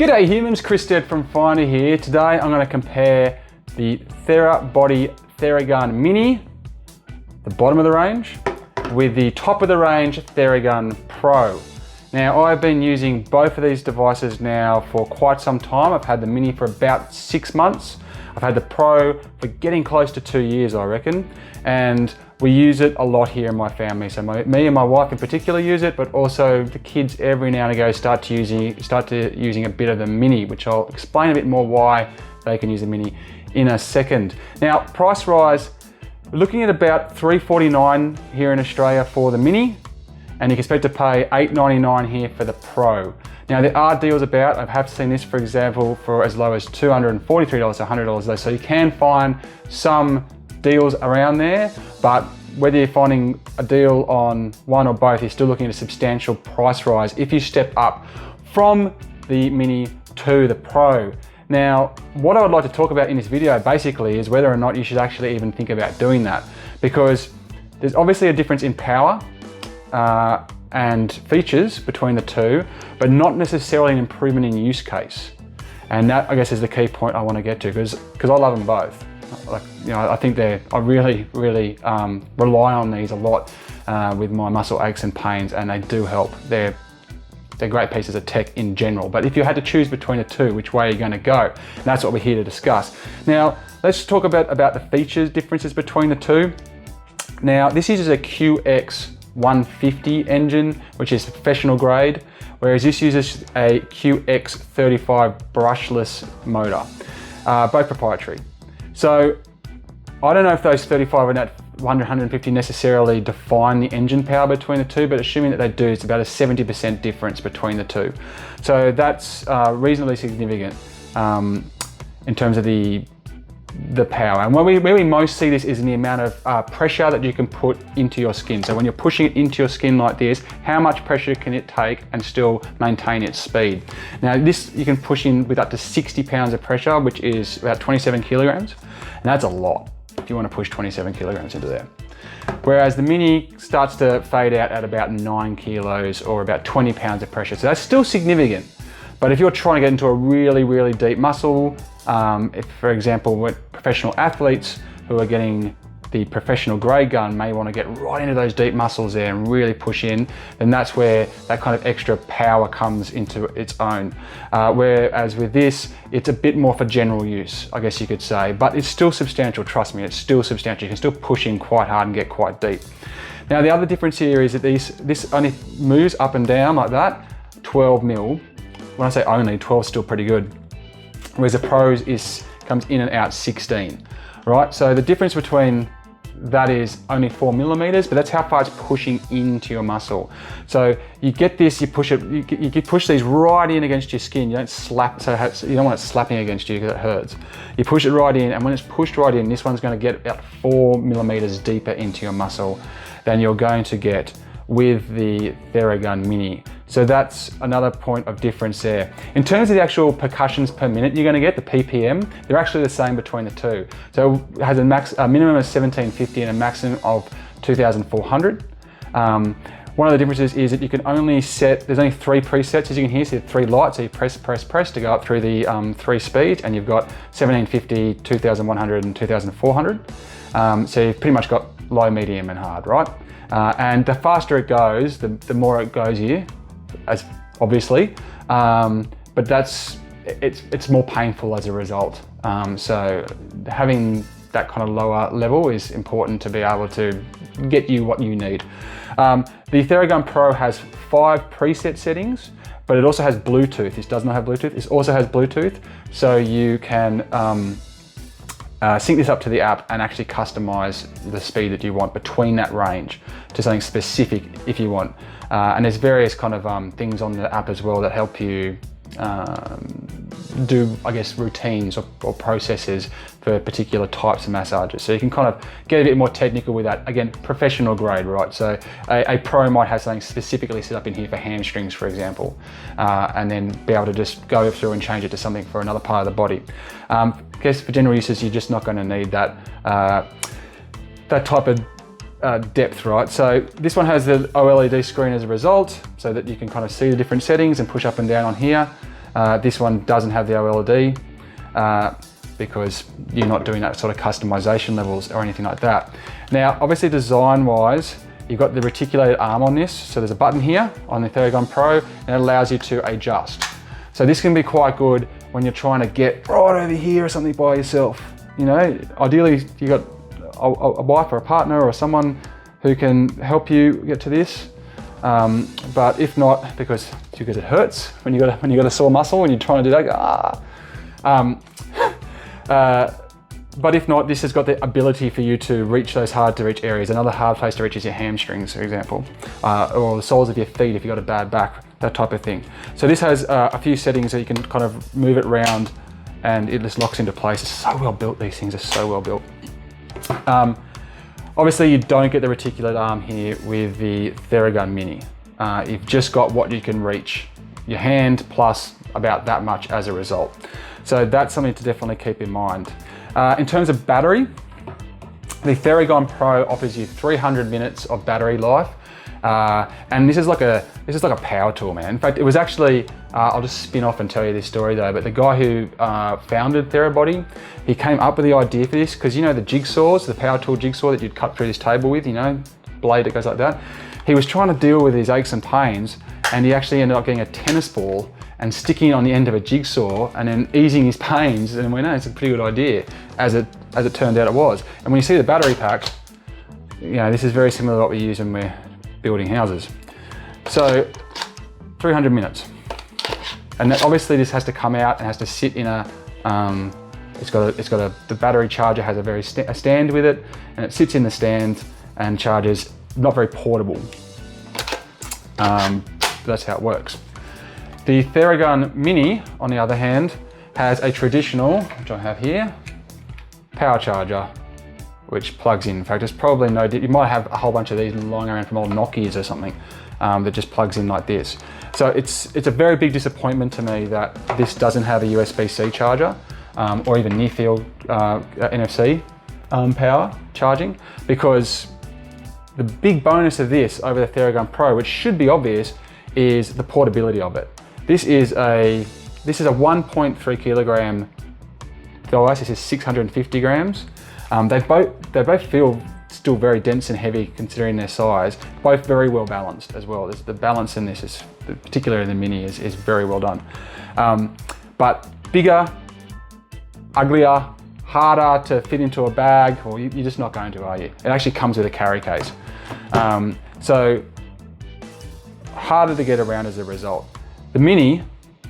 G'day humans, Chris Stead from Finder here. Today I'm going to compare the Therabody Theragun Mini, the bottom of the range, with the top of the range Theragun Pro. Now I've been using both of these devices now for quite some time. I've had the Mini for about 6 months. I've had the Pro for getting close to 2 years, I reckon. And we use it a lot here in my family. So me and my wife in particular use it, but also the kids every now and again start to using a bit of the Mini, which I'll explain a bit more why they can use the Mini in a second. Now, price-wise, we're looking at about $349 here in Australia for the Mini, and you can expect to pay $899 here for the Pro. Now there are deals about. I have seen this, for example, for as low as $243 to $100 though, so you can find some deals around there, but whether you're finding a deal on one or both, you're still looking at a substantial price rise if you step up from the Mini to the Pro. Now, what I would like to talk about in this video basically is whether or not you should actually even think about doing that, because there's obviously a difference in power and features between the two, but not necessarily an improvement in use case. And that, I guess, is the key point I want to get to, because I love them both. Like, you know, I think I really rely on these a lot with my muscle aches and pains, and they do help. They're great pieces of tech in general. But if you had to choose between the two, which way are you going to go? And that's what we're here to discuss. Now, let's talk about the features differences between the two. Now, this uses a QX150 engine, which is professional grade, whereas this uses a QX35 brushless motor, both proprietary. So I don't know if those 35 and that 150 necessarily define the engine power between the two, but assuming that they do, it's about a 70% difference between the two. So that's reasonably significant in terms of the power. And where we most see this is in the amount of pressure that you can put into your skin. So when you're pushing it into your skin like this, how much pressure can it take and still maintain its speed? Now this you can push in with up to 60 pounds of pressure, which is about 27 kilograms. And that's a lot if you want to push 27 kilograms into there. Whereas the Mini starts to fade out at about 9 kilos or about 20 pounds of pressure. So that's still significant. But if you're trying to get into a really deep muscle, if, for example, with professional athletes who are getting the professional grade gun may want to get right into those deep muscles there and really push in, then that's where that kind of extra power comes into its own. Whereas with this, it's a bit more for general use, I guess you could say, but it's still substantial, trust me, it's still substantial. You can still push in quite hard and get quite deep. Now the other difference here is that this only moves up and down like that, 12 mil. When I say only, 12 is still pretty good. Whereas the Pros comes in and out 16, right? So the difference between that is only 4 millimeters, but that's how far it's pushing into your muscle. So you get this, you push it, you push these right in against your skin. You don't slap, so you don't want it slapping against you because it hurts. You push it right in, and when it's pushed right in, this one's going to get about 4 millimeters deeper into your muscle than you're going to get with the Theragun Mini. So that's another point of difference there. In terms of the actual percussions per minute you're going to get, the PPM, they're actually the same between the two. So it has a minimum of 1750 and a maximum of 2400. One of the differences is that you can only set, there's only 3 presets as you can hear, so 3 lights, so you press to go up through the 3 speeds, and you've got 1750, 2100 and 2400. So you've pretty much got low, medium and hard, right? And the faster it goes, the more it goes here, as obviously, but it's more painful as a result. So having that kind of lower level is important to be able to get you what you need. The Theragun Pro has 5 preset settings, but it also has Bluetooth. This does not have Bluetooth. This also has Bluetooth, so you can sync this up to the app and actually customize the speed that you want between that range to something specific if you want. And there's various kind of things on the app as well that help you do, I guess, routines or processes for particular types of massages. So you can kind of get a bit more technical with that. Again, professional grade, right? So a Pro might have something specifically set up in here for hamstrings, for example, and then be able to just go through and change it to something for another part of the body. I guess for general uses, you're just not going to need that type of depth, right? So this one has the OLED screen as a result, so that you can kind of see the different settings and push up and down on here. This one doesn't have the OLED because you're not doing that sort of customization levels or anything like that. Now, obviously design-wise, you've got the reticulated arm on this. So there's a button here on the Theragun Pro, and it allows you to adjust. So this can be quite good when you're trying to get right over here or something by yourself. You know, ideally you got a wife or a partner or someone who can help you get to this. But if not, because it hurts when you got a sore muscle when you're trying to do that. But if not, this has got the ability for you to reach those hard to reach areas. Another hard place to reach is your hamstrings, for example, or the soles of your feet if you've got a bad back, that type of thing. So this has a few settings that you can kind of move it around and it just locks into place. It's so well built, these things are so well built. Obviously you don't get the reticulate arm here with the Theragun Mini. You've just got what you can reach, your hand plus about that much as a result. So that's something to definitely keep in mind. In terms of battery, the Theragun Pro offers you 300 minutes of battery life. And this is like a power tool, man. In fact, it was actually, I'll just spin off and tell you this story though, but the guy who founded Therabody, he came up with the idea for this because you know the jigsaws, the power tool jigsaw that you'd cut through this table with, you know, blade that goes like that. He was trying to deal with his aches and pains, and he actually ended up getting a tennis ball and sticking it on the end of a jigsaw and then easing his pains, and we know it's a pretty good idea, as it turned out it was. And when you see the battery pack, you know, this is very similar to what we use when we're building houses. So 300 minutes. And that, obviously this has to come out and has to sit in a, the battery charger has a stand with it, and it sits in the stand and charges, not very portable. That's how it works. The Theragun Mini, on the other hand, has a traditional, which I have here, power charger, which plugs in. In fact, it's probably you might have a whole bunch of these lying around from old Nokias or something that just plugs in like this. So it's a very big disappointment to me that this doesn't have a USB-C charger or even near field NFC power charging, because the big bonus of this over the Theragun Pro, which should be obvious, is the portability of it. This is a 1.3 kilogram device. This is 650 grams. They both feel still very dense and heavy considering their size. Both very well balanced as well. The balance in this is, particularly in the Mini, is very well done. But bigger, uglier, harder to fit into a bag, or you're just not going to, are you? It actually comes with a carry case. So harder to get around as a result. The Mini,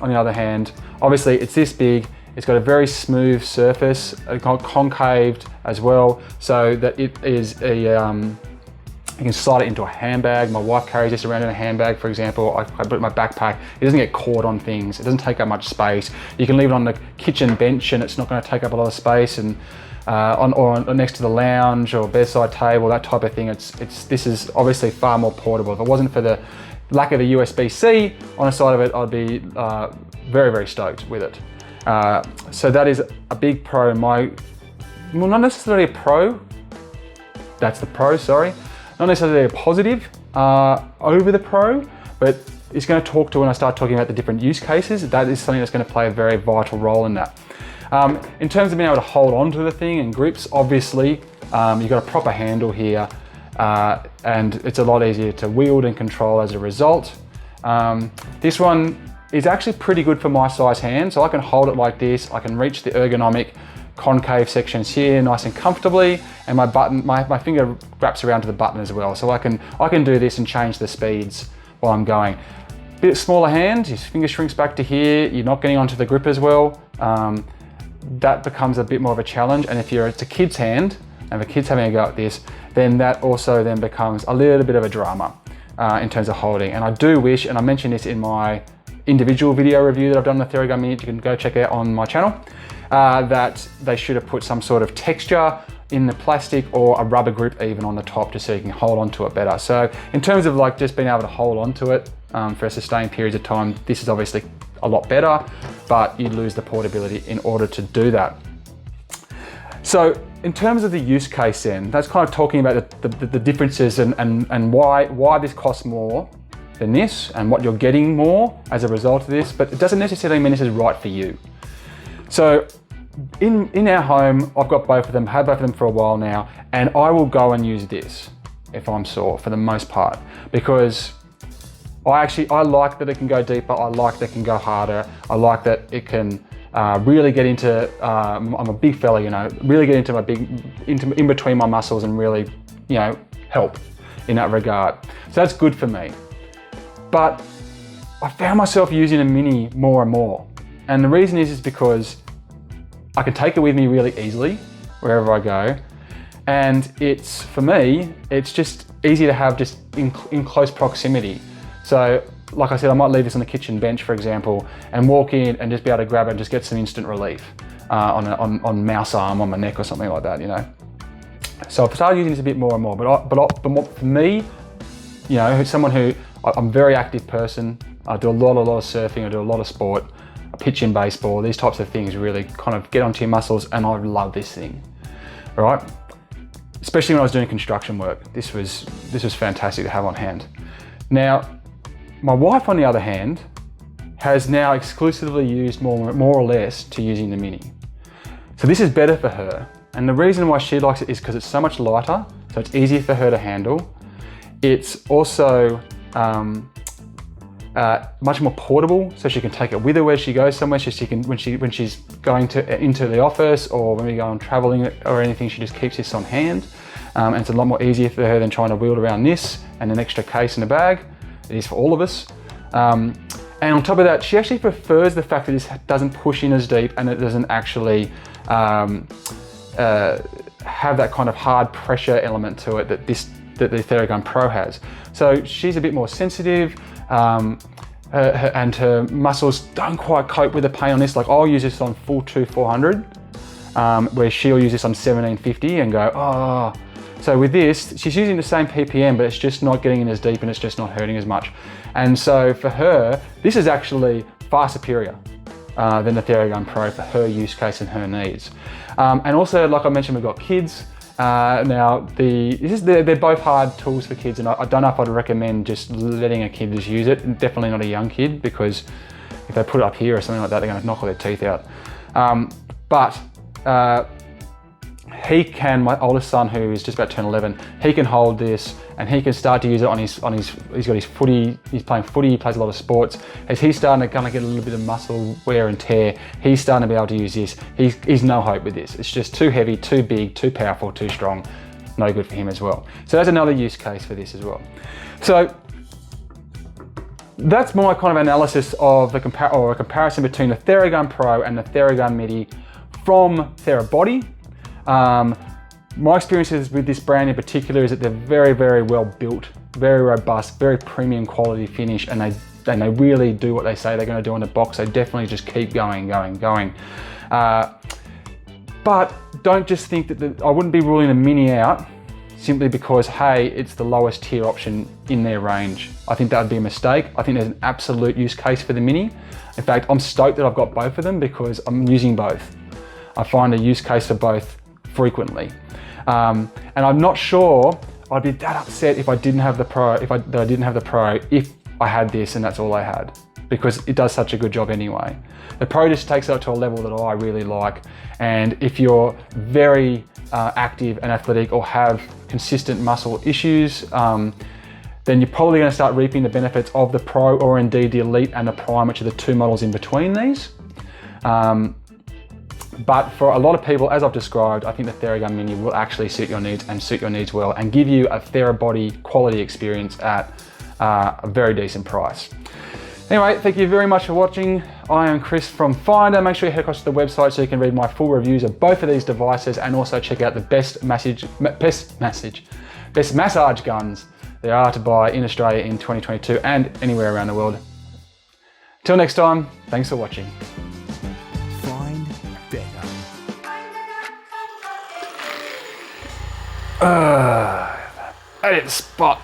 on the other hand, obviously it's this big, it's got a very smooth surface, concaved as well, so that it is you can slide it into a handbag. My wife carries this around in a handbag, for example. I put it in my backpack. It doesn't get caught on things. It doesn't take up much space. You can leave it on the kitchen bench and it's not going to take up a lot of space, and or next to the lounge or bedside table, that type of thing. This is obviously far more portable. If it wasn't for the lack of the USB-C on the side of it, I'd be very, very stoked with it. So that is a big pro. Well, not necessarily a pro. That's the pro, sorry. Not necessarily a positive over the Pro, but it's going to talk to when I start talking about the different use cases. That is something that's going to play a very vital role in that. In terms of being able to hold on to the thing and grips, obviously, you've got a proper handle here, and it's a lot easier to wield and control as a result. This one is actually pretty good for my size hand, so I can hold it like this. I can reach the ergonomic concave sections here nice and comfortably, and my finger wraps around to the button as well, so I can do this and change the speeds while I'm going. Bit smaller hand, your finger shrinks back to here, you're not getting onto the grip as well. That becomes a bit more of a challenge, and if it's a kid's hand and the kid's having a go at this, then that also then becomes a little bit of a drama in terms of holding. And I do wish, and I mentioned this in my individual video review that I've done on the Theragun Mini, you can go check it out on my channel, that they should have put some sort of texture in the plastic or a rubber grip even on the top, just so you can hold on to it better. So in terms of like just being able to hold on to it for sustained periods of time, this is obviously a lot better, but you lose the portability in order to do that. So in terms of the use case then, that's kind of talking about the differences and why this costs more than this and what you're getting more as a result of this, but it doesn't necessarily mean this is right for you. So in our home, I've got both of them, had both of them for a while now, and I will go and use this if I'm sore for the most part, because I like that it can go deeper, I like that it can go harder, I like that it can really get into, I'm a big fella, you know, really get into in between my muscles and really, you know, help in that regard. So that's good for me. But I found myself using a mini more and more. And the reason is because I can take it with me really easily wherever I go. And it's, for me, it's just easy to have just in close proximity. So like I said, I might leave this on the kitchen bench, for example, and walk in and just be able to grab it and just get some instant relief on mouse arm, on my neck or something like that, you know. So I've started using this a bit more and more, but for me, you know, I'm a very active person. I do a lot of surfing, I do a lot of sport, I pitch in baseball, these types of things really kind of get onto your muscles, and I love this thing, all right? Especially when I was doing construction work. This was fantastic to have on hand. Now, my wife, on the other hand, has now exclusively used more or less to using the mini. So this is better for her. And the reason why she likes it is because it's so much lighter, so it's easier for her to handle. It's also much more portable, so she can take it with her where she goes somewhere. So she can, when she's going into the office, or when we go on traveling or anything, she just keeps this on hand. And it's a lot more easier for her than trying to wheel around this and an extra case in a bag. It is for all of us. And on top of that, she actually prefers the fact that this doesn't push in as deep, and it doesn't actually have that kind of hard pressure element to it that the Theragun Pro has. So she's a bit more sensitive, and her muscles don't quite cope with the pain on this. Like, I'll use this on full 400, where she'll use this on 1750 and go, oh. So with this, she's using the same PPM, but it's just not getting in as deep and it's just not hurting as much. And so for her, this is actually far superior than the Theragun Pro for her use case and her needs. And also, like I mentioned, we've got kids. Now, they're both hard tools for kids, and I don't know if I'd recommend just letting a kid just use it. Definitely not a young kid, because if they put it up here or something like that, they're going to knock all their teeth out. But he can, my oldest son, who is just about to turn 11, he can hold this and he can start to use it he's got his footy, he's playing footy, he plays a lot of sports. As he's starting to kind of get a little bit of muscle wear and tear, he's starting to be able to use this. He's no hope with this. It's just too heavy, too big, too powerful, too strong. No good for him as well. So that's another use case for this as well. So that's my kind of analysis of a comparison between the Theragun Pro and the Theragun Mini from TheraBody. My experiences with this brand in particular is that they're very, very well built, very robust, very premium quality finish, and they really do what they say they're going to do on the box. They definitely just keep going. But don't just think that I wouldn't be ruling the Mini out simply because, hey, it's the lowest tier option in their range. I think that would be a mistake. I think there's an absolute use case for the Mini. In fact, I'm stoked that I've got both of them because I'm using both. I find a use case for both frequently. And I'm not sure I'd be that upset if I didn't have the Pro, if I had this and that's all I had, because it does such a good job anyway. The Pro just takes it up to a level that I really like. And if you're very active and athletic or have consistent muscle issues, then you're probably going to start reaping the benefits of the Pro, or indeed the Elite and the Prime, which are the two models in between these. But for a lot of people, as I've described, I think the Theragun Mini will actually suit your needs and suit your needs well, and give you a TheraBody quality experience at a very decent price. Anyway, thank you very much for watching. I am Chris from Finder. Make sure you head across to the website so you can read my full reviews of both of these devices, and also check out the best massage guns there are to buy in Australia in 2022 and anywhere around the world. Till next time, thanks for watching. Find better. I didn't spot.